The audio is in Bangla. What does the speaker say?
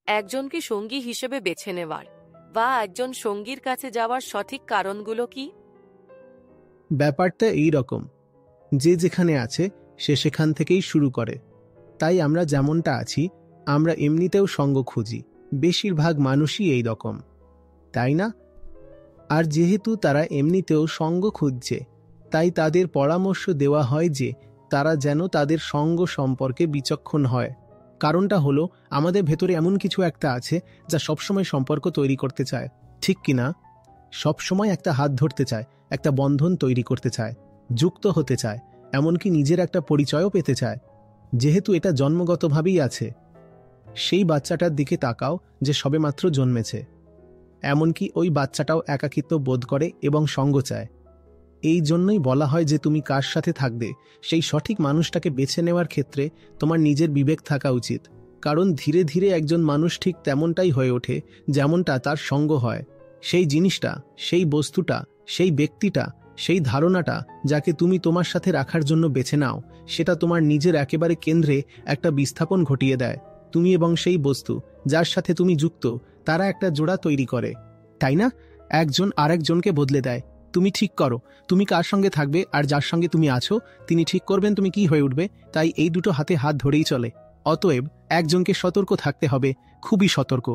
একজনকে সঙ্গী হিসেবে বেছে নেওয়ার বা একজন সঙ্গীর কাছে যাওয়ার সঠিক কারণগুলো কি? ব্যাপারটা এই রকম, যে যেখানে আছে সে সেখান থেকেই শুরু করে। তাই আমরা যেমনটা আছি আমরা এমনিতেও সঙ্গ খুঁজি। বেশিরভাগ মানুষই এই রকম, তাই না? আর যেহেতু তারা এমনিতেও সঙ্গ খুঁজছে, তাই তাদের পরামর্শ দেওয়া হয় যে তারা যেন তাদের সঙ্গ সম্পর্কে বিচক্ষণ হয়। কারণটা হলো আমাদের ভেতরে এমন কিছু একটা আছে যা সবসময় সম্পর্ক তৈরি করতে চায়, ঠিক কিনা? সবসময় একটা হাত ধরতে চায়, একটা বন্ধন তৈরি করতে চায়, যুক্ত হতে চায়, এমনকি নিজের একটা পরিচয়ও পেতে চায়। যেহেতু এটা জন্মগতভাবেই আছে, সেই বাচ্চাটার দিকে তাকাও যে সবেমাত্র জন্মেছে। এমনকি ওই বাচ্চাটাও একাকিত্ব বোধ করে এবং সঙ্গ চায়। এই জন্যই বলা হয় যে তুমি কার সাথে থাকবে সেই সঠিক মানুষটাকে বেছে নেওয়ার ক্ষেত্রে তোমার নিজের বিবেক থাকা উচিত। কারণ ধীরে ধীরে একজন মানুষ ঠিক তেমনটাই হয়ে ওঠে যেমনটা তার সঙ্গ হয়। সেই জিনিসটা, সেই বস্তুটা, সেই ব্যক্তিটা, সেই ধারণাটা যাকে তুমি তোমার সাথে রাখার জন্য বেছে নাও, সেটা তোমার নিজের একেবারে কেন্দ্রে একটা বিস্থাপন ঘটিয়ে দেয়। তুমি এবং সেই বস্তু যার সাথে তুমি যুক্ত, তারা একটা জোড়া তৈরি করে, তাই না? একজন আরেকজনকে বদলে দেয়। তুমি ঠিক করো তুমি কার সঙ্গে থাকবে, আর যার সঙ্গে তুমি আছো তিনি ঠিক করবেন তুমি কি হয়ে উঠবে। তাই এই দুটো হাতে হাত ধরেই চলে। অতএব একজনকে সতর্ক থাকতে হবে, খুবই সতর্ক।